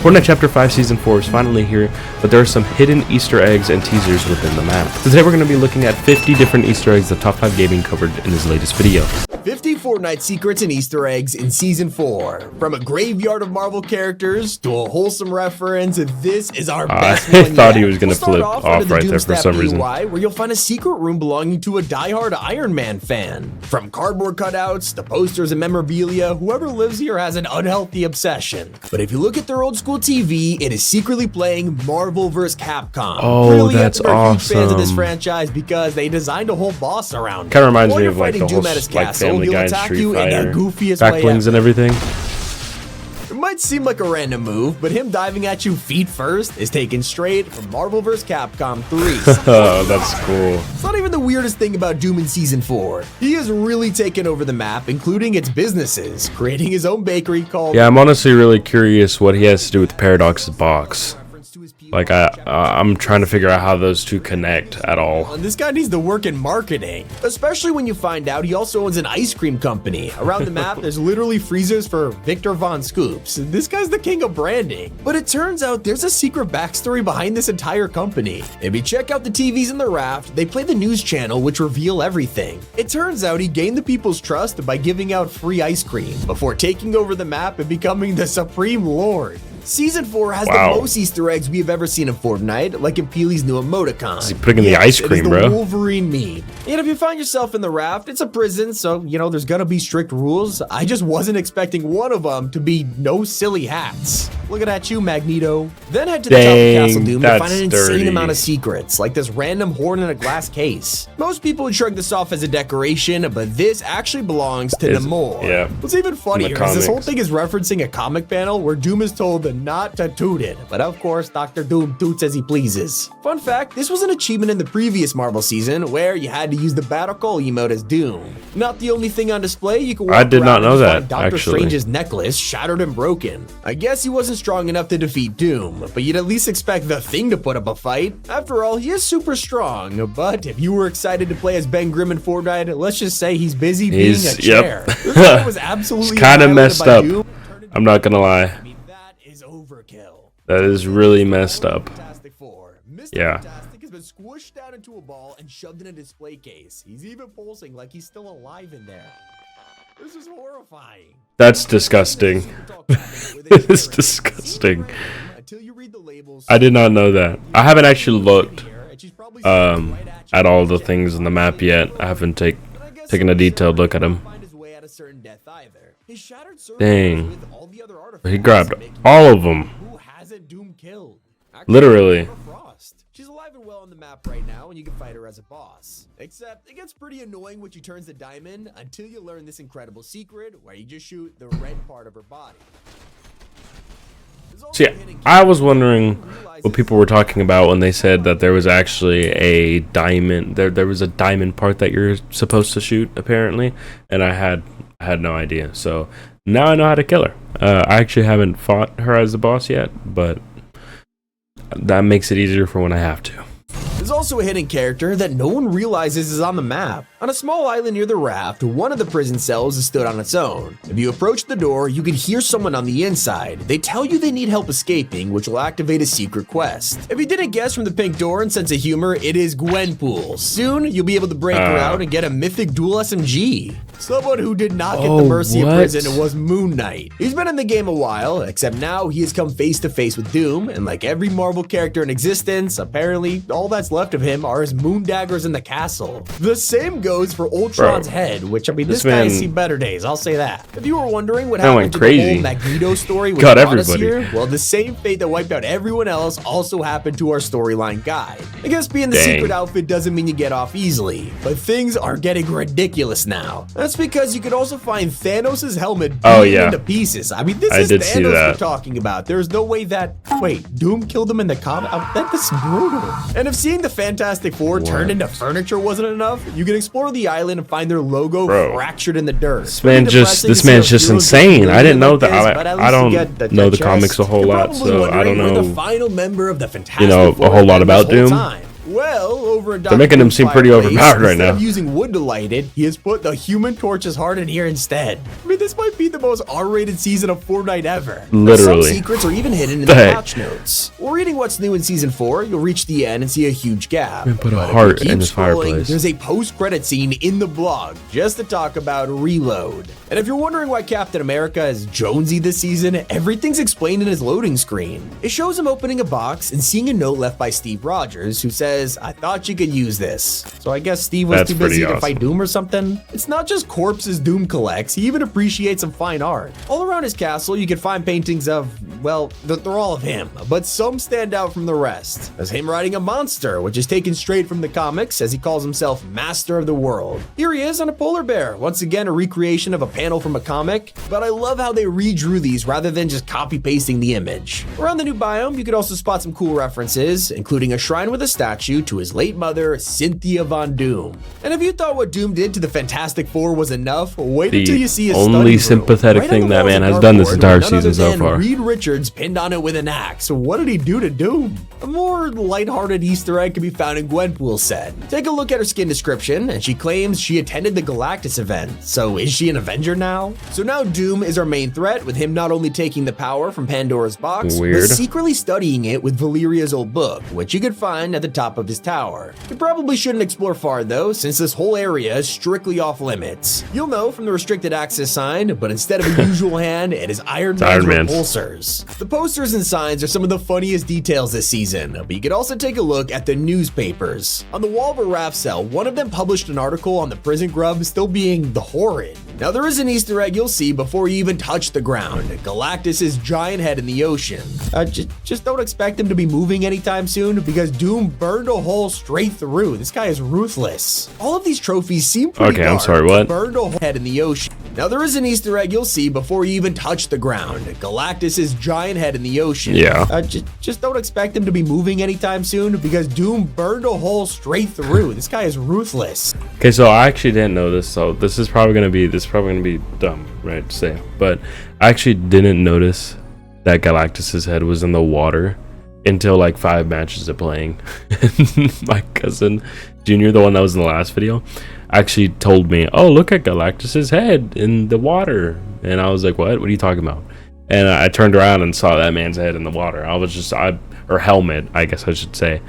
Fortnite Chapter 5 Season 4 is finally here, but there are some hidden Easter eggs and teasers within the map. Today we're going to be looking at 50 different Easter eggs that Top 5 Gaming covered in his latest video. 50 Fortnite secrets and Easter eggs in Season 4. From a graveyard of Marvel characters to a wholesome reference, this is our best one I thought yet. he was going to flip off right there for some reason. Where you'll find a secret room belonging to a diehard Iron Man fan. From cardboard cutouts to posters and memorabilia, whoever lives here has an unhealthy obsession. But if you look at their old school TV, it is secretly playing Marvel vs. Capcom. Oh, Clearly, that's huge fans of this awesome. franchise because they designed a whole boss around. Kind of reminds While me you're of like the fighting whole Doom at his like castle, Family he'll Guy and attack Street you in the Fighter, goofiest back way blings and ever. everything. It might seem like a random move, but him diving at you feet first is taken straight from Marvel vs. Capcom 3. Oh, that's cool. It's not even the weirdest thing about Doom in Season 4. He has really taken over the map, including its businesses, creating his own bakery called... Yeah, I'm honestly really curious what he has to do with Paradox's box. Like, I'm trying to figure out how those two connect at all. And this guy needs to work in marketing, especially when you find out he also owns an ice cream company. Around the map, there's literally freezers for Victor Von Scoops. This guy's the king of branding. But it turns out there's a secret backstory behind this entire company. If you check out the TVs in the raft, they play the news channel, which reveal everything. It turns out he gained the people's trust by giving out free ice cream before taking over the map and becoming the Supreme Lord. Season 4 has the most Easter eggs we have ever seen in Fortnite, like in Peely's new emoticon. Is he putting in the ice cream, it is the bro? Wolverine meme. And if you find yourself in the raft, it's a prison, so, you know, there's gonna be strict rules. I just wasn't expecting one of them to be no silly hats. Looking at you, Magneto. Then head to the top of Castle Doom to find an insane amount of secrets, like this random horn in a glass case. Most people would shrug this off as a decoration, but this actually belongs to Namor. Yeah. What's even funnier is this whole thing is referencing a comic panel where Doom is told not to toot it, but of course Dr. Doom toots as he pleases. Fun fact, this was an achievement in the previous Marvel season where you had to use the Battle Call emote as Doom. Not the only thing on display, you can walk I did not around know and that, find Doctor actually. Strange's necklace shattered and broken. I guess he wasn't strong enough to defeat Doom, but you'd at least expect the Thing to put up a fight. After all, he is super strong, but if you were excited to play as Ben Grimm in Fortnite, let's just say he's busy being a chair. This guy was absolutely kind of messed up. Doom. I'm not gonna lie. I mean, that is overkill. That is really messed up. Mr. Yeah. Fantastic has been squished down into a ball and shoved in a display case. He's even pulsing like he's still alive in there. This is horrifying. That's disgusting. It's disgusting. I did not know that. I haven't actually looked at all the things in the map yet. I haven't taken a detailed look at them. Dang. He grabbed all of them. Literally. She's alive and well on the map right now, and you can fight her as a boss. Except, it gets pretty annoying when she turns to diamond until you learn this incredible secret where you just shoot the red part of her body. See, I was wondering what people were talking about when they said that there was actually a diamond. There was a diamond part that you're supposed to shoot, apparently, and I had no idea. So now I know how to kill her. I actually haven't fought her as the boss yet, but that makes it easier for when I have to. There's also a hidden character that no one realizes is on the map. On a small island near the raft, one of the prison cells is stood on its own. If you approach the door, you can hear someone on the inside. They tell you they need help escaping, which will activate a secret quest. If you didn't guess from the pink door and sense of humor, it is Gwenpool. Soon, you'll be able to break her out and get a mythic dual SMG. Someone who did not get the mercy of prison was Moon Knight. He's been in the game a while, except now he has come face to face with Doom, and like every Marvel character in existence, apparently all that's left of him are his moon daggers in the castle. The same goes for Ultron's head, which I mean, this guy has seen better days, I'll say that. If you were wondering what happened to the whole Magneto story which brought us here, well, the same fate that wiped out everyone else also happened to our storyline guide. I guess being the secret outfit doesn't mean you get off easily, but things are getting ridiculous now. That's because you could also find Thanos' helmet beaten into pieces. I mean, this is Thanos we're talking about. There's no way that, wait, Doom killed him in the comic? That's brutal. And if seeing the Fantastic Four turned into furniture wasn't enough, you can explore the island and find their logo fractured in the dirt. This man's just insane. I didn't know that. I don't know the comics a whole lot, so I don't know, the final member of the Fantastic you know, a whole lot about Doom. Well, over in They're making him seem pretty overpowered right now. Instead of using wood to light it, he has put the Human Torch's heart in here instead. I mean, this might be the most R-rated season of Fortnite ever. Literally. Some secrets are even hidden in the patch notes. While reading what's new in Season 4, you'll reach the end and see a huge gap. And put a heart in his fireplace. There's a post-credit scene in the blog just to talk about Reload. And if you're wondering why Captain America is Jonesy this season, everything's explained in his loading screen. It shows him opening a box and seeing a note left by Steve Rogers, who says, "I thought you could use this." So I guess Steve was too busy to fight Doom or something. It's not just corpses Doom collects, he even appreciates some fine art. All around his castle, you can find paintings of, well, they're all of him, but some stand out from the rest. There's him riding a monster, which is taken straight from the comics, as he calls himself Master of the World. Here he is on a polar bear, once again a recreation of a panel from a comic, but I love how they redrew these rather than just copy-pasting the image. Around the new biome, you could also spot some cool references, including a shrine with a statue to his late mother, Cynthia Von Doom. And if you thought what Doom did to the Fantastic Four was enough, wait until you see his study only room. sympathetic thing that man has done this entire season so far. Reed Richards pinned on it with an axe. What did he do to Doom? A more lighthearted Easter egg can be found in Gwenpool's set. Take a look at her skin description, and she claims she attended the Galactus event. So is she an Avenger now? So now Doom is our main threat, with him not only taking the power from Pandora's box, but secretly studying it with Valeria's old book, which you could find at the top of his tower. You probably shouldn't explore far though, since this whole area is strictly off limits. You'll know from the restricted access sign, but instead of a usual hand, it is Iron Man's repulsors. The posters and signs are some of the funniest details this season, but you could also take a look at the newspapers. On the wall of a raft cell, one of them published an article on the prison grub still being the Horrid. Now there is an Easter egg you'll see before you even touch the ground, Galactus's giant head in the ocean. Just don't expect him to be moving anytime soon, because Doom burned a hole straight through. This guy is ruthless. All of these trophies seem pretty dark. I'm sorry, what? Burned a hole head in the ocean. Now there is an Easter egg you'll see before you even touch the ground, Galactus's giant head in the ocean. Yeah. Just don't expect him to be moving anytime soon, because Doom burned a hole straight through. This guy is ruthless. Okay, so I actually didn't know this, so this is probably gonna be dumb, right, to say, but I actually didn't notice that Galactus's head was in the water until like 5 matches of playing. My cousin Junior, the one that was in the last video, actually told me, "Oh, look at Galactus's head in the water," and I was like, "What are you talking about?" And I turned around and saw that man's head in the water. Or helmet, I guess I should say.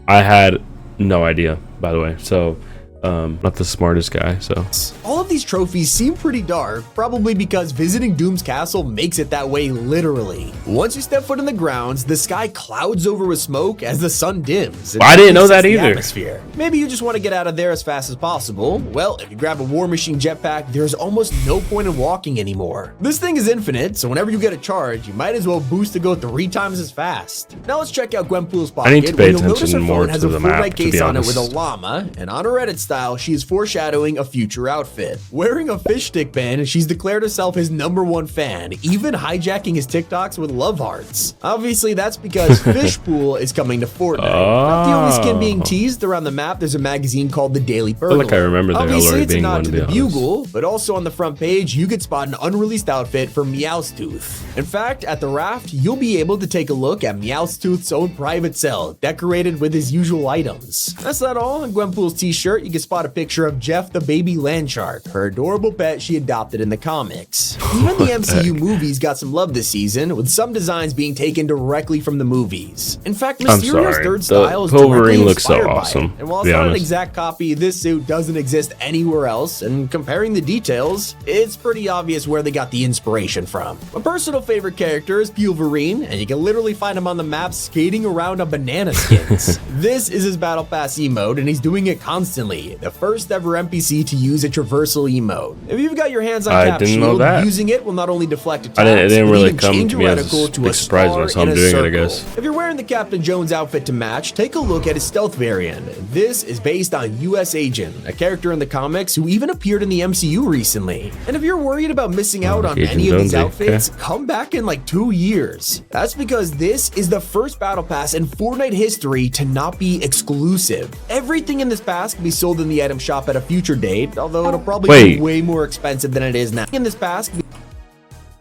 I had no idea, by the way, so not the smartest guy, so. All of these trophies seem pretty dark, probably because visiting Doom's castle makes it that way literally. Once you step foot in the grounds, the sky clouds over with smoke as the sun dims. I didn't know that either. Atmosphere. Maybe you just want to get out of there as fast as possible. Well, if you grab a War Machine jetpack, there's almost no point in walking anymore. This thing is infinite, so whenever you get a charge, you might as well boost to go 3 times as fast. Now let's check out Gwenpool's pocket. I need to pay attention more to the map, to be on it with honest. a llama, and on her Reddit style, she is foreshadowing a future outfit. Wearing a fish stick band, she's declared herself his #1 fan, even hijacking his TikToks with love hearts. Obviously, that's because Fishpool is coming to Fortnite. Not the only skin being teased. Around the map, there's a magazine called The Daily Burglar. I feel like I remember there already being one, to to be the honest. Bugle, but also on the front page, you could spot an unreleased outfit for Meowscooth. In fact, at the raft, you'll be able to take a look at Meowscooth's own private cell, decorated with his usual items. That's not all. On Gwenpool's t-shirt, you can spot a picture of Jeff the baby land shark, her adorable pet she adopted in the comics. Even the MCU movies got some love this season, with some designs being taken directly from the movies. In fact, Mysterio's third style is directly looks so inspired by awesome, it. And while it's not an exact copy, this suit doesn't exist anywhere else, and comparing the details, it's pretty obvious where they got the inspiration from. My personal favorite character is Pulverine, and you can literally find him on the map skating around on banana skins. This is his Battle Pass emote, and he's doing it constantly, the first ever NPC to use a traversal emote. If you've got your hands on Cap Shield, using it will not only deflect attacks, it didn't but really even come change to a me as reticle a to big a surprise star when I saw in him a doing it, circle. I guess. If you're wearing the Captain Jones outfit to match, take a look at his stealth variant. This is based on US Agent, a character in the comics who even appeared in the MCU recently. And if you're worried about missing out on any of these outfits, come back in like 2 years. That's because this is the first Battle Pass in Fortnite history to not be exclusive. Everything in this pass can be sold in the item shop at a future date, although it'll probably be way more expensive than it is now. In this pass,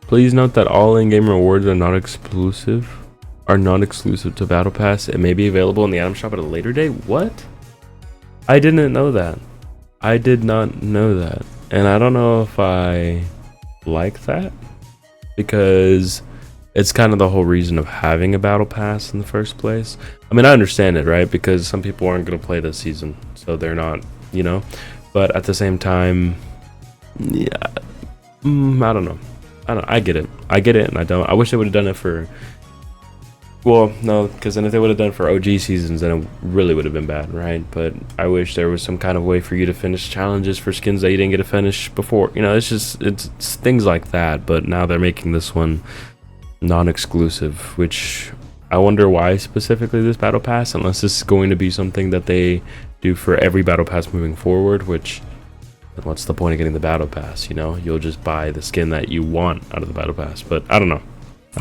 please note that all in-game rewards are not exclusive. are non-exclusive to Battle Pass and may be available in the item shop at a later date. What? I didn't know that. I did not know that. And I don't know if I like that, because it's kind of the whole reason of having a Battle Pass in the first place. I mean, I understand it, right? Because some people aren't going to play this season, so they're not, you know. But at the same time, yeah, I don't know. I get it. I get it, and I don't. I wish they would have done it for. Well, no, because then if they would have done it for OG seasons, then it really would have been bad, right? But I wish there was some kind of way for you to finish challenges for skins that you didn't get to finish before. You know, it's things like that. But now they're making this one non-exclusive, which I wonder why specifically this Battle Pass, unless this is going to be something that they do for every Battle Pass moving forward, which. What's the point of getting the Battle Pass? You know, you'll just buy the skin that you want out of the Battle Pass. But I don't know.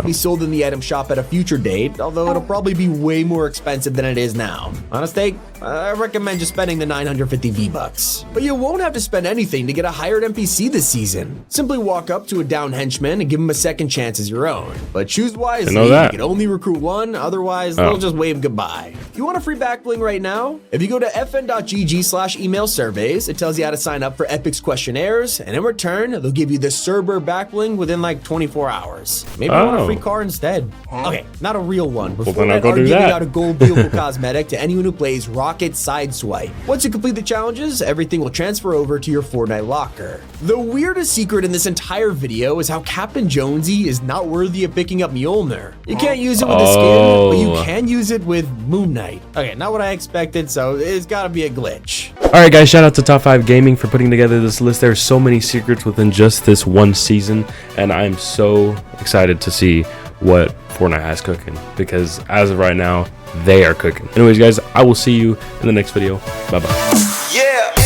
Be sold in the item shop at a future date, although it'll probably be way more expensive than it is now. Honest take, I recommend just spending the 950 V-Bucks. But you won't have to spend anything to get a hired NPC this season. Simply walk up to a down henchman and give him a second chance as your own. But choose wisely, you can only recruit one, otherwise they'll just wave goodbye. If you want a free back bling right now, if you go to fn.gg/email surveys, it tells you how to sign up for Epic's questionnaires, and in return, they'll give you the Cerber back bling within like 24 hours. Maybe you want a free car instead. Okay, not a real one. Before Fortnite are giving out a gold vehicle cosmetic to anyone who plays Rocket Sideswipe. Once you complete the challenges, everything will transfer over to your Fortnite locker. The weirdest secret in this entire video is how Captain Jonesy is not worthy of picking up Mjolnir. You can't use it with a skin, but you can use it with Moon Knight. Okay, not what I expected, so it's gotta be a glitch. Alright guys, shout out to Top 5 Gaming for putting together this list. There's so many secrets within just this one season, and I'm so excited to see what Fortnite has cooking, because as of right now, they are cooking. Anyways guys, I will see you in the next video. Bye bye. Yeah.